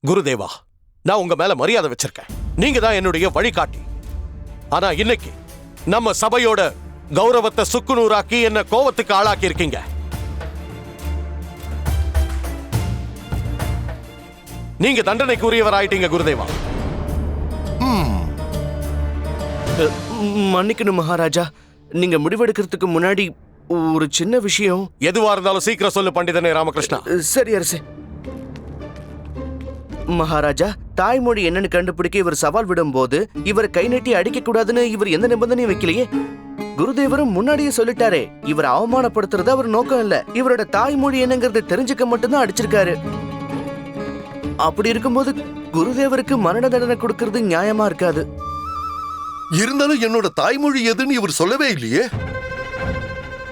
குருதேவா, நான் உங்க மேல மரியாதை வச்சிருக்கேன். நீங்க தான் என்னுடைய வழிகாட்டி. ஆனா இன்னைக்கு நம்ம சபையோட கௌரவத்தை சுக்குநூறாக்கி என்ன கோவத்துக்கு ஆளாக்கி இருக்கீங்க. நீங்க தண்டனைக்கு உரியவர் ஆயிட்டீங்க குருதேவா. மன்னிக்கணும் மகாராஜா. நீங்க முடிவெடுக்கிறதுக்கு முன்னாடி ஒரு சின்ன விஷயம். எதுவா இருந்தாலும் சீக்கிரம் சொல்லு பண்டிதனே ராமகிருஷ்ணா. சரி அரசே. மகாராஜா, தாய்மொழி என்னன்னு கண்டுபிடிக்க இவர் சவால் விடும் போது இவர் கை நீட்டி அடிக்க கூடாதுன்னு இவர் எந்த நிபந்தனையும் வைக்கலையே. குருதேவரும் முன்னாடியே சொல்லிட்டாரே, இவர் அவமானப்படுத்துறது அவர் நோக்கம் இல்ல. இவரோட தாய்மொழி என்னங்கறத தெரிஞ்சுக்க மட்டும்தான் அடிச்சிருக்காரு. அப்படி இருக்கும்போது குருதேவருக்கு மரண தண்டனை கொடுக்கறது நியாயமா இருக்காது. இருந்தாலும் என்னோட தாய்மொழி எதுன்னு இவர் சொல்லவே இல்லையே.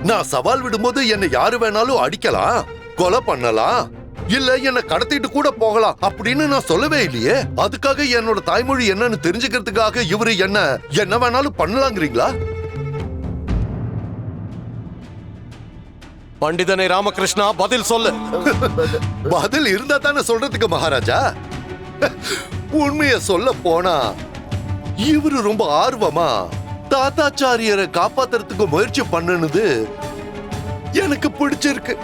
நான் சவால் விடும்போது என்னை யாரு வேணாலும் அடிக்கலாம், கொலை பண்ணலாம், இல்ல என்ன கடத்திட்டு கூட போகலாம் அப்படின்னு நான் சொல்லவே இல்லையே. அதுக்காக என்னோட தாய்மொழி என்னன்னு தெரிஞ்சுக்கிறதுக்காக இவரு என்ன வேணாலும் பண்ணலாங்கிறீங்களா? பண்டிதனே ராமகிருஷ்ணா, பதில் சொல்லு. பதில் இருந்தா தானே சொல்றதுக்கு மகாராஜா. உண்மைய சொல்ல போனா இவரு ரொம்ப ஆர்வமா தாத்தாச்சாரியரை காப்பாத்துறதுக்கு முயற்சி பண்ணுனது எனக்கு பிடிச்சிருக்கு.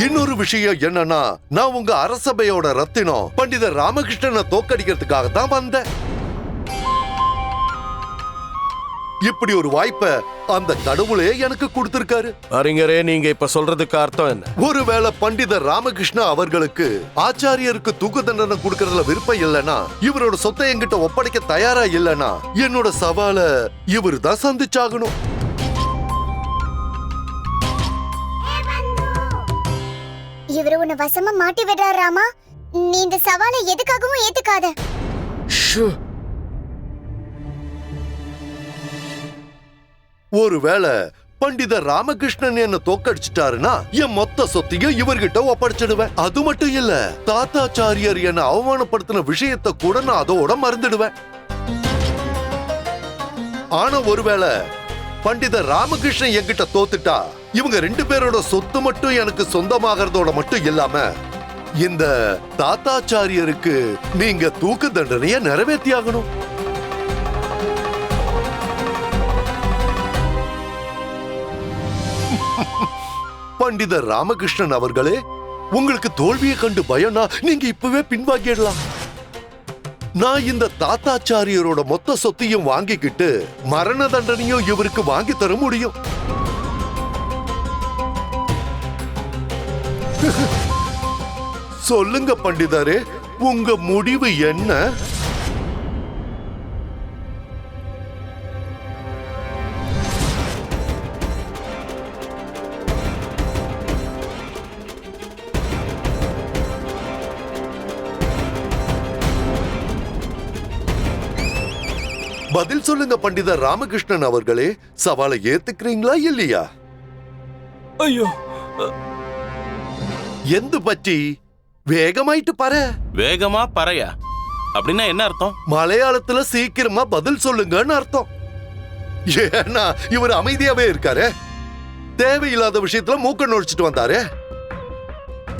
இன்னொரு விஷயம் என்னன்னா, நான் உங்க அரசபையோட ரத்தினம் பண்டிதர் ராமகிருஷ்ணனை தோக்கடிக்கிறதுக்காக தான் வந்தேன். இப்படி ஒரு வாய்ப்பை அந்த கடவுளே எனக்கு கொடுத்திருக்காரு. அறிஞரே, நீங்க இப்ப சொல்றதுக்கு அர்த்தம் என்ன? ஒருவேளை பண்டிதர் ராமகிருஷ்ணா அவர்களுக்கு ஆச்சாரியருக்கு தூக்கு தண்டனை கொடுக்கறதுல விருப்பம் இல்லைன்னா, இவரோட சொத்தை என்கிட்ட ஒப்படைக்க தயாரா இல்லைன்னா, என்னோட சவாலை இவரு தான் சந்திச்சாகணும். இவரு உன்னை வசமா மாட்டி விடுறாரு ராமா. நீ இந்த சவாலை எதுக்காகவும் ஏத்துக்காத. ஒருவேளை பண்டிதர் ராமகிருஷ்ணன் என்ன தோக்கடிச்சிட்டாருன்னா என் மொத்த சொத்தையும் இவர்கிட்ட ஒப்படைச்சிடுவேன். அது மட்டும் இல்ல, தாத்தாச்சாரியர் என்ன அவமானப்படுத்தின விஷயத்தை கூட நான் அதோட மறந்துடுவேன். ஆனா ஒருவேளை பண்டிதர் ராமகிருஷ்ணன் என்கிட்ட தோத்துட்டா, இவங்க 2 பேரோட சொத்து மட்டும் எனக்கு சொந்தமாகறதோட மட்டும் இல்லாம இந்த தாத்தாச்சாரியருக்கு நீங்க தூக்கு தண்டனைய நிறைவேற்றி ஆகணும். பண்டிதர் ராமகிருஷ்ணன் அவர்களே, உங்களுக்கு தோல்வியை கண்டு பயம்னா நீங்க இப்பவே பின்வாங்கிடலாம். நான் இந்த தாத்தாச்சாரியரோட மொத்த சொத்தையும் வாங்கிக்கிட்டு மரண தண்டனையும் இவருக்கு வாங்கி தர முடியும். சொல்லுங்க பண்டிதரே, உங்க முடிவு என்ன? பதில் சொல்லுங்க பண்டிதர் ராமகிருஷ்ணன் அவர்களே, சவாலை ஏத்துக்கிறீங்களா இல்லையா? ஐயோ, எந்த பற்றி வேகமாயிட்டு பாரு. வேகமா பறையா அப்படின்னா என்ன அர்த்தம்? மலையாளத்துல சீக்கிரமா பதில் சொல்லுங்கன்னு அர்த்தம். ஏன்னா இவர் அமைதியாவே இருக்காரு. தேவையில்லாத விஷயத்துல மூக்க நுழைச்சிட்டு வந்தாரு.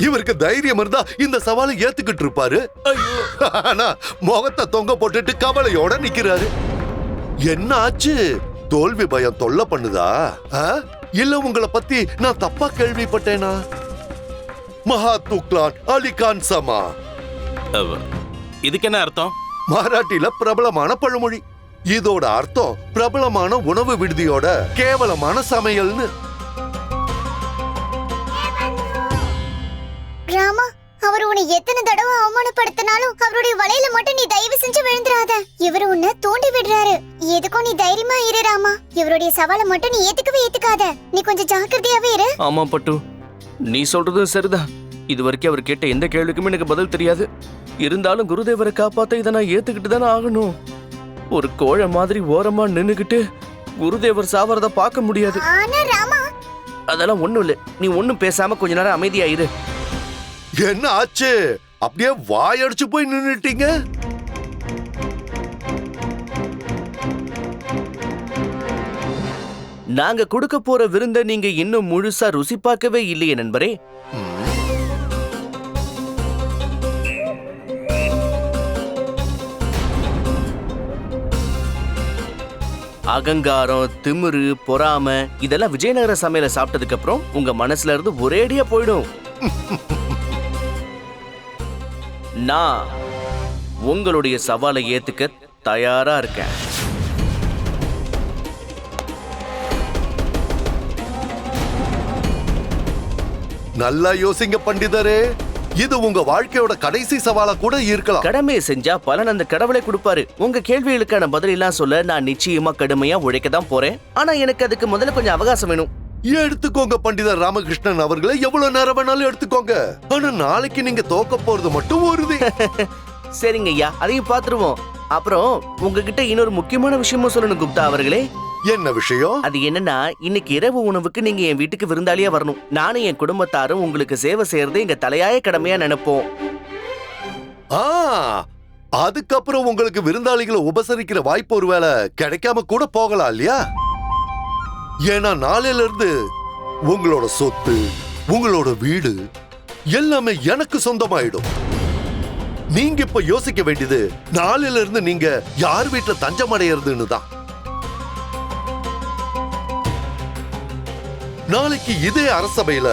இவருக்கு தைரியம் இருந்தா இந்த சவாலை ஏத்துக்கிட்டு இருப்பாரு. ஆனா முகத்தை தொங்க போட்டுட்டு கவலையோட நிக்கிறாரு. என்ன ஆச்சு? தோல்வி பயம் தொல்லை பண்ணுதா? இல்ல உங்களை பத்தி நான் தப்பா கேள்விப்பட்டேனா? மகாத்துக்லான் அலிகான் சமா, இதுக்கு என்ன அர்த்தம்? மராட்டில பிரபலமான பழமொழி. இதோட அர்த்தம் பிரபலமான உணவு விடுதியோட கேவலமான சமையல்னு. ராமா, அவர் உன்னை எத்தனை தடவை அவமானப்படுத்தினாலும் அவருடைய வலையில மட்டும் நீ தயவு செஞ்சு விழுந்துடாத. இவரு உன்னை தூண்டி விடுறாரு. எதுக்கும் நீ தைரியமா இரு ராமா. இவருடைய சவாலை மட்டும் நீ ஏத்துக்காத. நீ கொஞ்சம் ஜாக்கிரதையாவே இரு. ஆமா பட்டு, நீ சொல்றதும் சரிதான். இது வரைக்கும் அவர் கேட்ட எந்த கேள்விக்குமே எனக்கு பதில் தெரியாது. இருந்தாலும் குருதேவரை காப்பாத்த இதை நான் ஏத்துக்கிட்டு தானே ஆகணும். ஒரு கோழை மாதிரி ஓரமா நின்னுகிட்டு குருதேவர் சாவறத பார்க்க முடியாது. ஆனா ராமா, அதெல்லாம் ஒண்ணும் இல்ல. நீ ஒண்ணும் பேசாம கொஞ்ச நேரம் அமைதியா இரு. என்ன ஆச்சு? அப்படியே வாயடிச்சு போய் நின்னுட்டீங்க. நாங்க கொடுக்க போற விருந்த நீங்க இன்னும் முழுசா ருசி பார்க்கவே இல்லையே நண்பரே. அகங்காரம், திமிரு, பொறாமை இதெல்லாம் விஜயநகர சமையல சாப்பிட்டதுக்கு அப்புறம் உங்க மனசுல இருந்து ஒரேடியா போயிடும். நான் உங்களுடைய சவாலை ஏத்துக்க தயாரா இருக்கேன். நல்லா யோசிங்க பண்டிதரே, இது உங்க வாழ்க்கையோட கடைசி சவாலா கூட இருக்கலாம். கடமையை செஞ்சா பலன் அந்த கடவுளை கொடுப்பாரு. உங்க கேள்விகளுக்கான பதில் எல்லாம் சொல்ல நான் நிச்சயமா கடுமையா உழைக்க தான் போறேன். ஆனா எனக்கு அதுக்கு முதல்ல கொஞ்சம் அவகாசம் வேணும். எடுத்துக்கோங்க பண்டிதர் ராமகிருஷ்ணன் அவர்களை, எவ்வளவு நேரம் வேணாலும் எடுத்துக்கோங்க. ஆனா நாளைக்கு நீங்க தோக்க போறது மட்டும் உறுதி. சரிங்க ஐயா, அதையும் பாத்துருவோம். அப்புறம் உங்ககிட்ட இன்னொரு முக்கியமான விஷயமும் சொல்லணும் குப்தா அவர்களே. என்ன விஷயம்? அது என்னன்னா, இன்னைக்கு இரவு உணவுக்கு நீங்க என் வீட்டுக்கு விருந்தாளியா வரணும். நானும் என் குடும்பத்தாரும் உங்களுக்கு சேவை செய்யறது எங்க தலையாய கடமையா நினைப்போம். அதுக்கப்புறம் உங்களுக்கு விருந்தாளிகளை உபசரிக்கிற வாய்ப்பு ஒருவேளை கிடைக்காம கூட போகலாம் இல்லையா? ஏன்னா நாளையில இருந்து உங்களோட சொத்து, உங்களோட வீடு எல்லாமே எனக்கு சொந்தமாயிடும். நீங்க இப்ப யோசிக்க வேண்டியது நாளையில இருந்து நீங்க யார் வீட்டுல தஞ்சம் அடையிறதுன்னு தான். நாளைக்கு இதே அரசபையில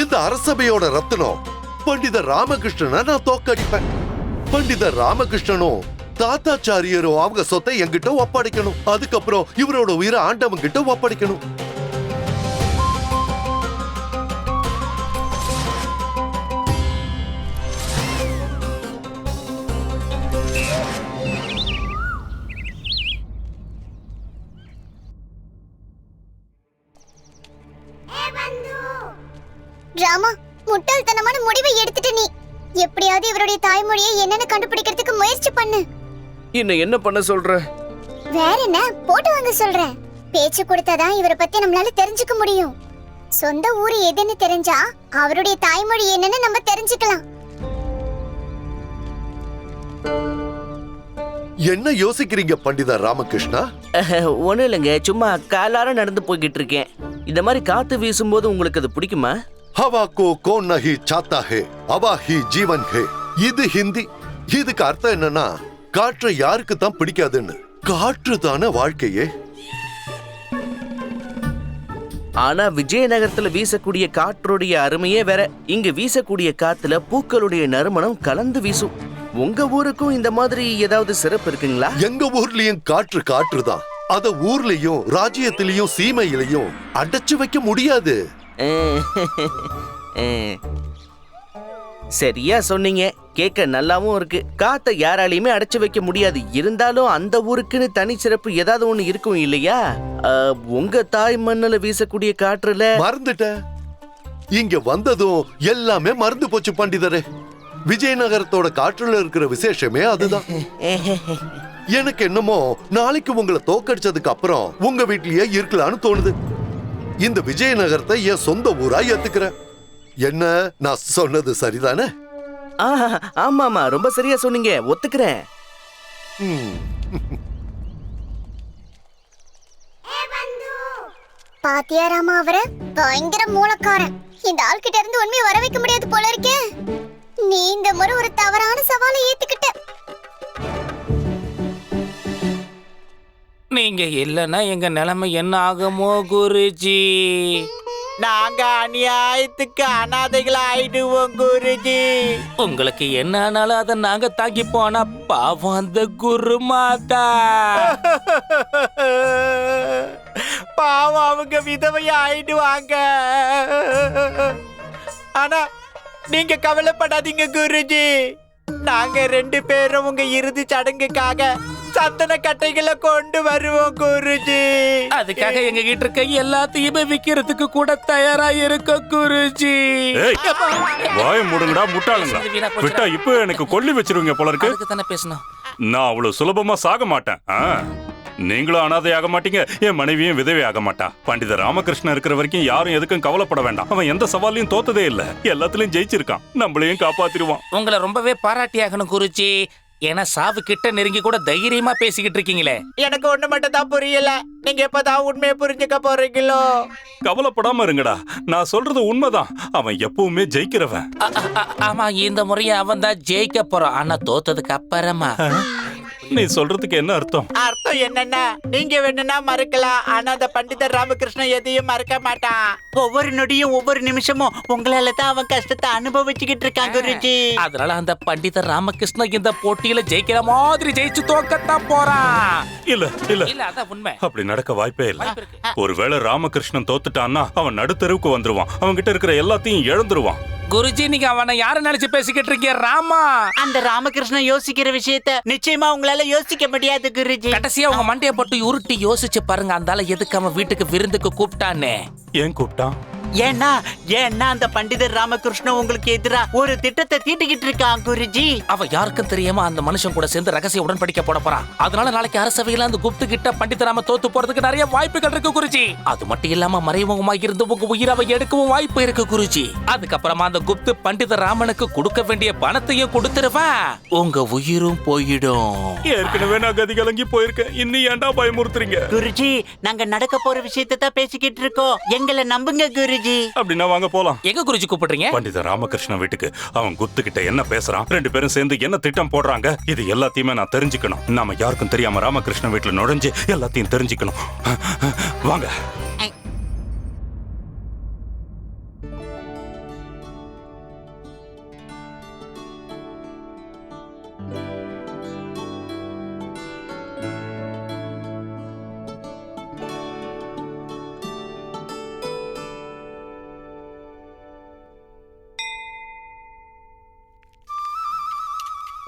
இந்த அரசபையோட ரத்னம் பண்டிதர் ராமகிருஷ்ணனை நான் தோக்கடிப்பேன். பண்டிதர் ராமகிருஷ்ணனும் தாத்தாச்சாரியரும் அவங்க சொத்தை என்கிட்ட ஒப்படைக்கணும். அதுக்கப்புறம் இவரோட உயிரை ஆண்டவன் கிட்ட ஒப்படைக்கணும். ராமா, முட்டாள்தனமான முடிவை எடுத்துட்டு நீ எப்படியாவது இவருடைய தாய்மொழியை என்னன்னு கண்டுபிடிக்கிறதுக்கு முயற்சி பண்ணு. இன்னும் என்ன பண்ண சொல்ற? வேற என்ன, போட்டு வாங்க சொல்றேன். பேச்சு கொடுத்தாதான் இவரை பத்தி நம்மளால தெரிஞ்சுக்க முடியும். சொந்த ஊரு எதுன்னு தெரிஞ்சா அவருடைய தாய்மொழி என்னன்னு நம்ம தெரிஞ்சுக்கலாம். என்ன யோசிக்கிறீங்க பண்டிதர் ராமகிருஷ்ணா? ஒண்ணும் இல்லைங்க, சும்மா காலார நடந்து போய்கிட்டு இருக்கேன். இந்த மாதிரி காத்து வீசும்போது உங்களுக்கு அது பிடிக்குமா? हवा को कौन नहीं चाहता है, हवा ही जीवन है. இது ஹிந்தி. இதுக்கு அர்த்தம் என்னன்னா, காற்றை யாருக்கு தான் பிடிக்காதுன்னு. காற்று தானே வாழ்க்கையே. ஆனா விஜயநகரத்துல வீசக்கூடிய காற்றுடைய அருமையே வேற. இங்க வீசக்கூடிய காத்துல பூக்களுடைய நறுமணம் கலந்து வீசும். உங்க ஊருக்கும் இந்த மாதிரி ஏதாவது சிறப்பு இருக்குங்களா? எங்க ஊர்லயும் காற்று காற்று தான். அத ஊர்லயும் ராஜ்யத்திலயும் சீமையிலையும் அடைச்சு வைக்க முடியாது. சரியா சொன்னீங்க, கேட்க நல்லாவும் இருக்கு. காத்தை யாராலையுமே அடைச்சு வைக்க முடியாது. இருந்தாலும் அந்த ஊருக்குன்னு தனி சிறப்பு ஏதாவது ஒண்ணு இருக்கும் இல்லையா? உங்க தாய் மண்ணுல வீசக்கூடிய காற்றுல மறந்துட்ட. இங்க வந்ததும் எல்லாமே மறந்து போச்சு பண்டிதரே. விஜயநகரத்தோட காற்றுல இருக்கிற விசேஷமே அதுதான். எனக்கு என்னமோ நாளைக்கு உங்களை தோக்கடிச்சதுக்கு அப்புறம் உங்க வீட்லயே இருக்கலாம்னு தோணுது. இந்த விஜயநகரத்தை என் சொந்த ஊரா ஏத்துக்கிறேன். என்ன, நான் சொன்னது சரிதானே? ஆமாமா, ரொம்ப சரியா சொன்னீங்க, ஒத்துக்கிறேன். பாத்தியா ராமா, அவர பயங்கர மூலக்காரன். இந்த ஆள்கிட்ட இருந்து உண்மையை வர வைக்க முடியாது போல இருக்கே. நீ இந்த முறை ஒரு தவறான சவாலை ஏத்துக்கிட்ட. நீங்க இல்லைன்னா எங்க நிலைமை என்ன ஆகுமோ குருஜி? நாங்க அநியாயத்துக்கு அனாதைகள் ஆயிடுவோம் குருஜி. உங்களுக்கு என்ன ஆனாலும் அதை நாங்க தாக்கி போனா பாவம் அந்த குரு மாதா. பாவம் அவங்க விதவை ஆயிடுவாங்க. ஆனா நீங்க கவலைப்படாதீங்க குருஜி. நாங்க 2 பேரும் உங்க இறுதி சடங்குக்காக சந்தன கட்டைகளை கொண்டு வருவோம் குருஜி. அதுக்காக எங்க கிட்ட இருக்க எல்லாத்தையுமே விக்கிறதுக்கு கூட தயாரா இருக்க குருஜி. வாய மூடுங்கடா முட்டாளுங்களா. விட்டா இப்போ எனக்கு கொல்லி வச்சிருவீங்க போல இருக்கு. அதுக்கு தானே பேசணும். நான் அவ்வளவு சுலபமா சாக மாட்டேன். நீங்களும் அனாதை ஆக மாட்டீங்க, என் மனைவியும் விதவை ஆக மாட்டா. பண்டிதர் ராமகிருஷ்ணன் இருக்கிற வரைக்கும் யாரும் எதுக்கும் கவலைப்பட வேண்டாம். அவன் எந்த சவாலையும் தோத்ததே இல்ல, எல்லாத்துலயும் ஜெயிச்சிருக்கான். நம்மளையும் காப்பாத்திடுவான். உங்களை ரொம்பவே பாராட்டி ஆகணும் குருஜி. ஏன்னா சாவு கிட்ட நெருங்கி கூட தைரியமா பேசிக்கிட்டு இருக்கீங்களே. எனக்கு ஒண்ணு மட்டும் தான் புரியல, நீங்க எப்பதான் உண்மையை புரிஞ்சுக்க போறீங்களோ? கவலைப்படாம இருங்கடா, நான் சொல்றது உண்மைதான். அவன் எப்பவுமே ஜெயிக்கிறவன். ஆமா, இந்த முறையை அவன் தான் ஜெயிக்க போறான். ஆனா தோத்ததுக்கு அப்புறமா. நீ சொல்றதுக்கு என்ன அர்த்தம்? அர்த்தம் என்னன்னா நீங்க வேணும்னா மறக்கலாம், ஆனா அந்த பண்டிதர் ராமகிருஷ்ணன் எதையும் மறக்க மாட்டான். ஒவ்வொரு நொடியும் ஒவ்வொரு நிமிஷமும் உங்களால தான் அவன் கஷ்டத்தை அனுபவிச்சுக்கிட்டு இருக்கான் குருஜி. அதனால அந்த பண்டிதர் ராமகிருஷ்ணன் இந்த போட்டியில ஜெயிக்கிற மாதிரி ஜெயிச்சு தோக்கத்தான் போறான். இல்ல இல்ல இல்ல அதான் உண்மை. அப்படி நடக்க வாய்ப்பே இல்ல. வாய்ப்பு இருக்கு. ஒருவேளை ராமகிருஷ்ணன் தோத்துட்டான்னா அவன் நடுத்தெருவுக்கு வந்துருவான். அவன் கிட்ட இருக்கிற எல்லாத்தையும் இழந்துருவான். குருஜி நீங்க அவனை யார நினைச்சு பேசிக்கிட்டு இருக்கீங்க? ராமா. அந்த ராமகிருஷ்ணன் யோசிக்கிற விஷயத்த நிச்சயமா உங்களால யோசிக்க முடியாது குருஜி. கடைசியா உங்க மண்டைய போட்டு உருட்டி யோசிச்சு பாருங்க, அந்த ஆளு எதுக்கு அவன் வீட்டுக்கு விருந்துக்கு கூப்பிட்டானே? ஏன் கூப்பிட்டான்? ஏன்னா அந்த பண்டிதர் ராமகிருஷ்ணன் உங்களுக்கு எதிரா ஒரு திட்டத்தை தீட்டிக்கிட்டு இருக்கான் குருஜி. அவ யாருக்கும் தெரியாம அந்த மனுஷன் கூட சேர்ந்து ரகசிய உடன்படிக்கை போட போறான். அதனால நாளைக்கு அரசவையில அந்த குப்து கிட்ட பண்டிதராம தோத்து போறதுக்கு நிறைய வாய்ப்புகள் இருக்கு குருஜி. அது மட்டும் இல்லாம மறைமுகமா இருந்து உங்க உயிரை எடுக்கவும் வாய்ப்பு இருக்கு குருஜி. அதுக்கப்புறமா அந்த குப்து பண்டித ராமனுக்கு கொடுக்க வேண்டிய பணத்தையும் கொடுத்துருவேன், உங்க உயிரும் போயிடும். ஏற்கனவே நான் கதி கலங்கி போயிருக்கேன், இன்னும் ஏன்டா பயமுறுத்துறீங்க? குருஜி நாங்க நடக்க போற விஷயத்தை தான் பேசிக்கிட்டு இருக்கோம், எங்களை நம்புங்க குருஜி. அப்படின்னா வாங்க போலாம். எங்க குருஜி கூப்பிடுறீங்க? பண்டித ராமகிருஷ்ணன் வீட்டுக்கு. அவன் குப்து கிட்ட என்ன பேசுறான், ரெண்டு பேரும் சேர்ந்து என்ன திட்டம் போடுறாங்க, இது எல்லாத்தையுமே நான் தெரிஞ்சுக்கணும். நாம யாருக்கும் தெரியாம ராமகிருஷ்ணன் வீட்டுல நுழைஞ்சு எல்லாத்தையும் தெரிஞ்சுக்கணும். வாங்க.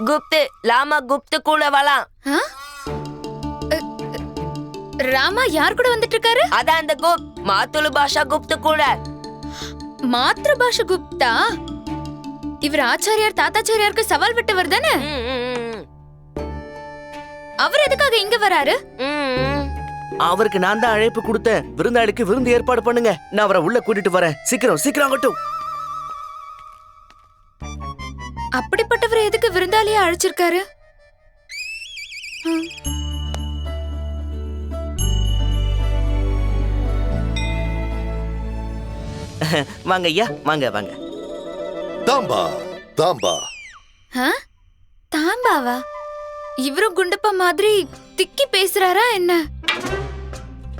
गुप्त लामा गुप्त கூட வரலாம். ராமா யார் கூட வந்துட்டு இருக்காரு? அதான் அந்த குப் மாத்துலு பாஷா குப்த கூட. மாத்ரு பாஷா குப்தா? இவர் ஆச்சாரியார் தாத்தாச்சாரியாருக்கு சவால் விட்டவர் தானே? அவர் எதுக்காக இங்க வராரு? அவருக்கு நான் தான் அழைப்பு கொடுத்தேன். விருந்தாளிக்கு விருந்து ஏற்பாடு பண்ணுங்க, நான் அவரை உள்ள கூட்டிட்டு வரேன். சீக்கிரம் சீக்கிரம் ஆகட்டும். அப்படிப்பட்டவர் எதுக்கு விருந்தாளியா அழைச்சிருக்காரு? வாங்க ஐயா, வாங்க வாங்க. தாம்பா தாம்பா. தாம்பாவா? இவரும் குண்டப்பா மாதிரி திக்கி பேசுறாரா என்ன?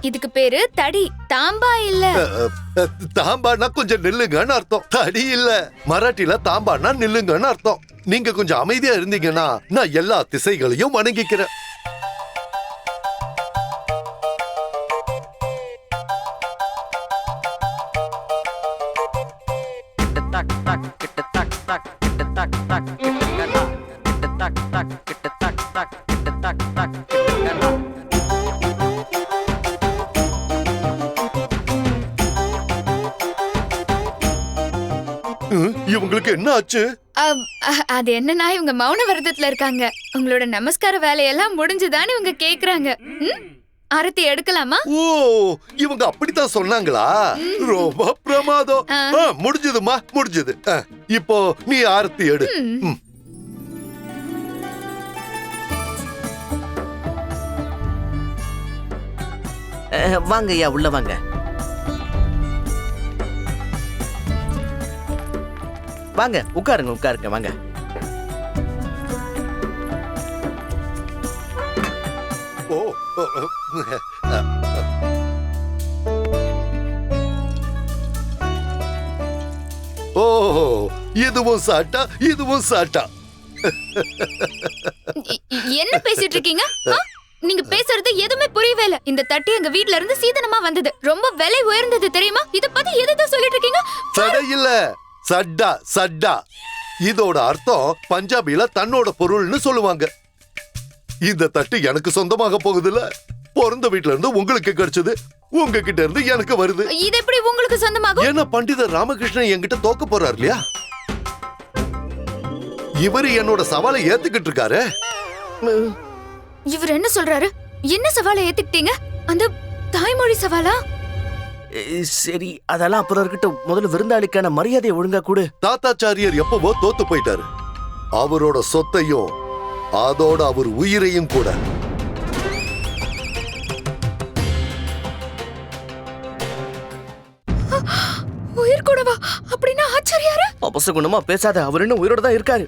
இதுக்கு பேரு தடி, தாம்பா இல்ல. தாம்பான்னா கொஞ்சம் நில்லுங்கன்னு அர்த்தம், தடி இல்ல. மராட்டில தாம்பான்னா நில்லுங்கன்னு அர்த்தம். நீங்க கொஞ்சம் அமைதியா இருந்தீங்கன்னா நான் எல்லா திசைகளையும் வணங்கிக்கிறேன். இவங்களுக்கு என்ன ஆச்சு? அது என்னன்னா இவங்க மௌன விரதத்துல இருக்காங்க. உங்களோட நமஸ்கார வேலையெல்லாம் முடிஞ்சுதான்னு இவங்க கேக்குறாங்க. ஆரத்தி எடுக்கலாமா? ஓ, இவங்க அப்படித்தான் சொன்னாங்களா? ரொம்ப பிரமாதம். முடிஞ்சதுமா, முடிஞ்சது. இப்போ நீ ஆரத்தி எடு. வாங்க ஐயா, உள்ள வாங்க. வாங்க உட்காருங்க உட்காருங்க வாங்க. ஓ, ஓ, இதுவும் சாட்டா, இதுவும் சாட்டா. என்ன பேசிட்டு இருக்கீங்க? நீங்க பேசுறது எதுவுமே புரியவே இல்ல. இந்த தட்டி எங்க வீட்ல இருந்து சீதனமா வந்தது, ரொம்ப விலை உயர்ந்தது தெரியுமா? இத பத்தி எதுதான் சொல்லிட்டு இருக்கீங்க? சடை இல்ல, சட்டா சட்டா. இதோட அர்த்தம் பஞ்சாபில தன்னோட பொருள்னு சொல்லுவாங்க. இந்த தட்டு எனக்கு சொந்தமாக போகுதுல்ல, பிறந்த வீட்ல இருந்து உங்களுக்கு கிடைச்சது, உங்ககிட்ட இருந்து எனக்கு வருது. இது எப்படி உங்களுக்கு சொந்தமாகும்? ஏன்னா பண்டிதர் ராமகிருஷ்ணன் என்கிட்ட தோக்க போறார் இல்லையா? இவரு என்னோட சவாலை ஏத்துக்கிட்டு இருக்காரு. இவர் என்ன சொல்றாரு? என்ன சவாலை ஏத்துக்கிட்டீங்க? அந்த தாய்மொழி சவாலா? சரி, அதெல்லாம் அப்புறம் இருக்கட்டும். முதல்ல விருந்தாளிக்கான மரியாதையை ஒழுங்கா கொடு. தாத்தாச்சாரியர் எப்பவோ தோத்து போயிட்டாரு. அவரோட சொத்தையும் அதோட அவர் உயிரையும் கூட. உயிர் கூடவா? அப்படின்னா ஆச்சரியாரா? அபசகுணமா பேசாத, அவர் இன்னும் உயிரோட தான் இருக்காரு.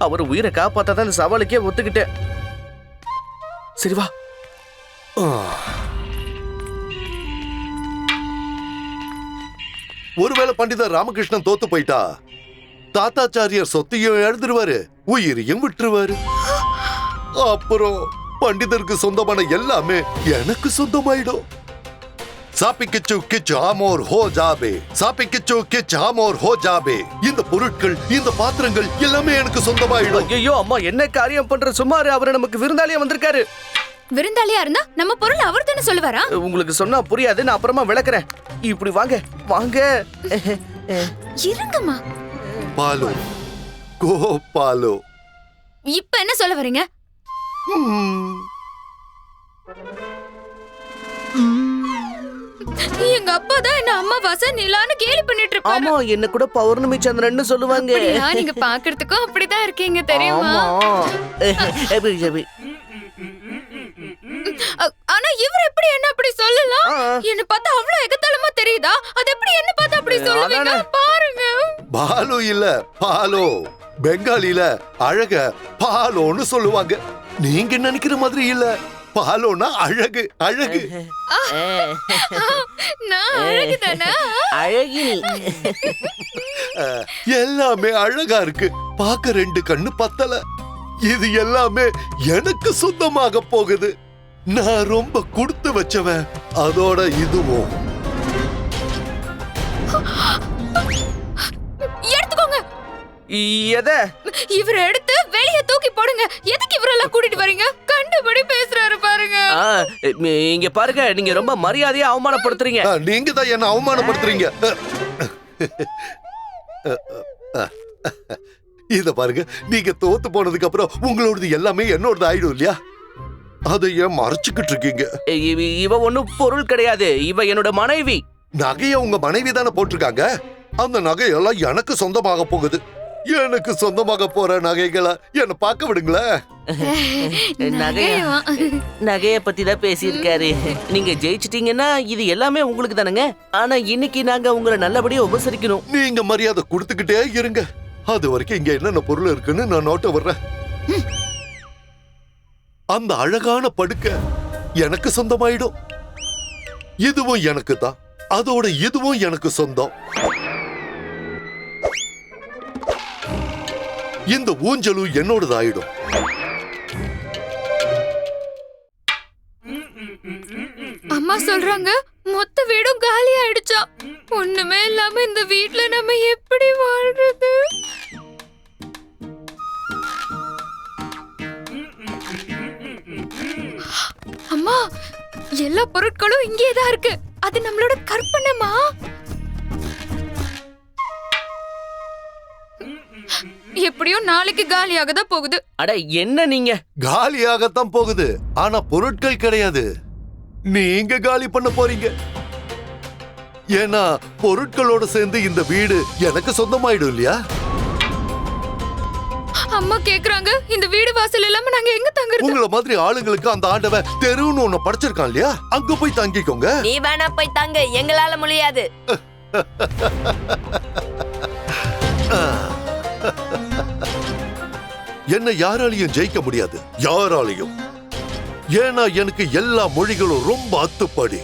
அவர் உயிரை காப்பாத்தாதான் இந்த சவாலுக்கே ஒத்துக்கிட்டேன். சரி வா, ஒருவேளை பண்டிதர் ராமகிருஷ்ணன் தோத்து போயிட்டா தாத்தாச்சாரியார் சொத்தையும் எழுதுருவாரு, உயிரையும் விட்டுருவாரு. அப்புறம் பண்டிதருக்கு சொந்தமான எல்லாமே எனக்கு சொந்தமாயிடும். சாப்பி கிச்சு கிச்சு ஆமோர் ஹோ ஜாபே, சாப்பி கிச்சு கிச்சு ஆமோர் ஹோ ஜாபே. இந்த பொருட்கள், இந்த பாத்திரங்கள் எல்லாமே எனக்கு சொந்தமாயிடும். ஐயோ அம்மா, என்ன காரியம் பண்ற? சுமாரு, அவரு நமக்கு விருந்தாளியா வந்திருக்காரு. விருந்தாளியா இருந்தா நம்ம பொருள் அவர் தானே சொல்லுவாரா? உங்களுக்கு சொன்னா புரியாது, நான் அப்புறமா விளக்குறேன். இப்படி வாங்க வாங்க. இருங்கம்மா. பாலு, கோ பாலு. இப்ப என்ன சொல்ல வரீங்க? எங்க அப்பா தான் என்ன அம்மாவாசை நிலான்னு கேலி பண்ணிட்டு இருப்பாரு. ஆமா, என்ன கூட பௌர்ணமி சந்திரன்னு சொல்லுவாங்க. அப்படியா? நீங்க பாக்குறதுக்கும் அப்படிதான் இருக்கீங்க தெரியுமா? ஆனா இவர் எப்படி என்ன அப்படி சொல்லலாம்? என்ன பார்த்தா அவ்வளவு எகத்தாளமா தெரியுதா? அது எப்படி என்ன பார்த்தா அப்படி சொல்லுவீங்க? பாருங்க. பாலு இல்ல, பாலோ. பெங்காலில அழக பாலோன்னு சொல்லுவாங்க. நீங்க நினைக்கிற மாதிரி இல்ல. பாலோனா அழகு, அழகு. நான் அழகுதானா? அழகினி. எல்லாமே அழகா இருக்கு. பார்க்க 2 கண்ணு பத்தல. இது எல்லாமே எனக்கு சொந்தமாக போகுது. நான் ரொம்ப கொடுத்து வச்சவன். அதோட இதுவும். எடுத்துக்கோங்க. எதை? இவரை எடுத்து வெளியே தூக்கி போடுங்க. எதுக்கு இவரெல்லாம் கூட்டிட்டு வரீங்க? கண்டுபடி பேசுறாரு பாருங்க. இங்க பாருங்க, நீங்க ரொம்ப மரியாதையா அவமானப்படுத்துறீங்க. நீங்க தான் என்ன அவமானப்படுத்துறீங்க. இத பாருங்க, நீங்க தோத்து போனதுக்கு அப்புறம் உங்களோடது எல்லாமே என்னோடது ஆயிடும் இல்லையா? அதை ஏன் மறைச்சுக்கிட்டு இருக்கீங்க? இவ ஒண்ணும் பொருள் கிடையாது. இவ என்னோட மனைவி. நகைய உங்க மனைவி தானே போட்டிருக்காங்க. அந்த நகையெல்லாம் எனக்கு சொந்தமாக போகுது. எனக்கு சொந்தமாக போற நகைகளை என்ன பார்க்க விடுங்களேன். நகைய பத்தி தான் பேசியிருக்காரு. நீங்க ஜெயிச்சிட்டீங்கன்னா இது எல்லாமே உங்களுக்கு தானுங்க. ஆனா இன்னைக்கு நாங்க உங்களை நல்லபடியா உபசரிக்கணும். நீங்க மரியாதை கொடுத்துக்கிட்டே இருங்க. அது வரைக்கும் இங்க என்னென்ன பொருள் இருக்குன்னு நான் நோட்ட வர்றேன். அந்த அழகான படுக்கை எனக்கு சொந்தமாயிடும். இதுவும் எனக்கு தான். அதோட இதுவும் எனக்கு சொந்தம். இந்த ஊஞ்சலும் என்னோடதாயிடும். அம்மா சொல்றாங்க மொத்த வீடும் காலி ஆயிடுச்சா. ஒண்ணுமே இல்லாம இந்த வீட்ல நம்ம எப்படி வாழ்றது? அம்மா, எல்லா பொருட்களும் இங்கே தான் இருக்கு. அது நம்மளோட கற்பனைமா? எப்படியும் நாளைக்கு காலியாக தான் போகுது. அட என்ன நீங்க? காலியாகத்தான் போகுது, ஆனா பொருட்கள் கிடையாது. நீங்க காலி பண்ண போறீங்க. ஏன்னா பொருட்களோட சேர்ந்து இந்த வீடு எனக்கு சொந்தமாயிடும் இல்லையா? அம்மா கேக்குறாங்க, இந்த வீடு வாசல் இல்லாம நாங்க எங்க தங்குறது? உங்கள மாதிரி ஆளுங்களுக்கு அந்த ஆண்டவன் தெருன்னு ஒண்ணு படைச்சிருக்கான் இல்லையா? அங்க போய் தங்கிக்கோங்க. நீ வேணா போய் தங்க, எங்களால முடியாது. என்ன யாராலையும் ஜெயிக்க முடியாது, யாராலையும். ஏன்னா எனக்கு எல்லா மொழிகளும் ரொம்ப அத்துப்படி.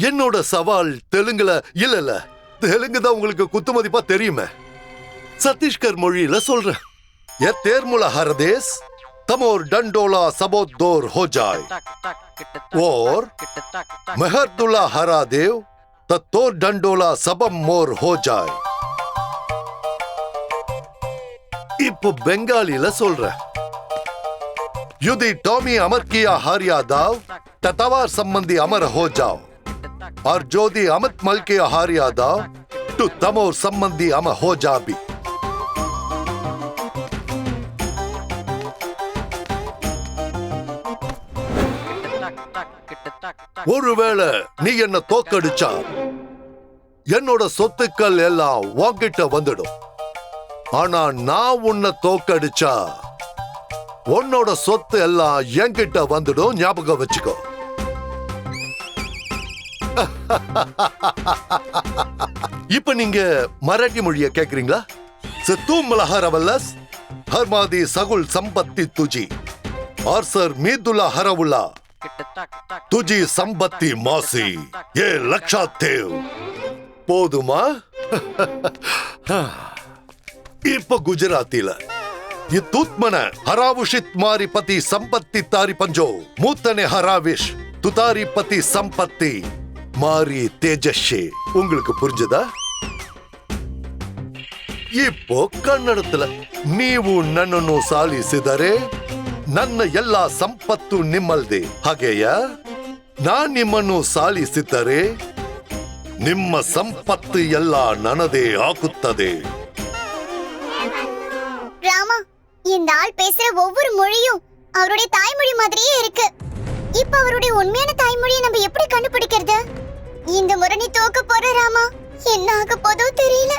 என்னோட சவால் தெலுங்குல இல்ல, தெலுங்கு தான் உங்களுக்கு குத்துமதிப்பா தெரியுமே. சத்தீஸ்கர் மொழியில சொல்றேன். ஏ தேர்முல ஹரதேஸ் தமோர் டண்டோலா சபோத்தோர் ஹோ ஜாய் ஓர் மெஹர்துல்லா ஹராதேவ் தத்தோர் டண்டோலா சபம் மோர் ஹோ ஜாய். இப்போ பெங்காலில சொல்றேன். யுதி டாமி அமர் கியா ஹாரியா தாவ் தத்தவார் சம்பந்தி அமர் ஹோ ஜாவ் और जोधी अमित मल के हारिया दाव टू तमोर संबंधी अम हो जाबी. ஒருவேளை நீ என்ன தோக்கடிச்சா என்னோட சொத்துக்கள் எல்லாம் உன்கிட்ட வந்துடும். ஆனா நான் உன்னை தோக்கடிச்சா உன்னோட சொத்து எல்லாம் என்கிட்ட வந்துடும். ஞாபகம் வச்சுக்கோ. இப்ப நீங்க மராட்டி மொழிய கேக்குறீங்களா? சத்தும் மலஹரவல்லஸ் ஹர்மாதி சகுல் சம்பத்தி துஜி आर्सर मीदुला हरवुला तुझी संपत्ति मासी ये लक्षात ठेव போதுமா இப்ப குஜராத்தில இத்துத்மன ஹராவுஷித் மாரி பதி சம்பத்தி தாரி பஞ்சோ மூத்தனே ஹராவிஷ் துதாரி பதி சம்பத்தி மாரி தேஜஸ்ஷே உங்களுக்கு புரிஞ்சதா இப்போ ಕನ್ನಡத்துல ನೀವು ನನ್ನನ್ನು ಸಾಲಿಸಿದರೆ ನನ್ನ ಎಲ್ಲ ಸಂಪತ್ತು ನಿಮ್ಮಲ್ದೆ ಹಾಗೆಯಾ ನಾನ್ ನಿಮ್ಮನ್ನು ಸಾಲಿಸಿದರೆ ನಿಮ್ಮ ಸಂಪತ್ತು ಎಲ್ಲ ನನ್ನದೇ ಆಗುತ್ತದೆ ராமா இந்த ஆள் பேசுற ஒவ்வொரு மொழியும் அவருடைய தாய்மொழி மாதிரியே இருக்கு. இப்ப அவருடைய உண்மையான தாய்மொழியை நம்ம எப்படி கண்டுபிடிக்கிறது? இந்த முறை நீ தோக்க போற ராமா. என்ன ஆக போதோ தெரியல.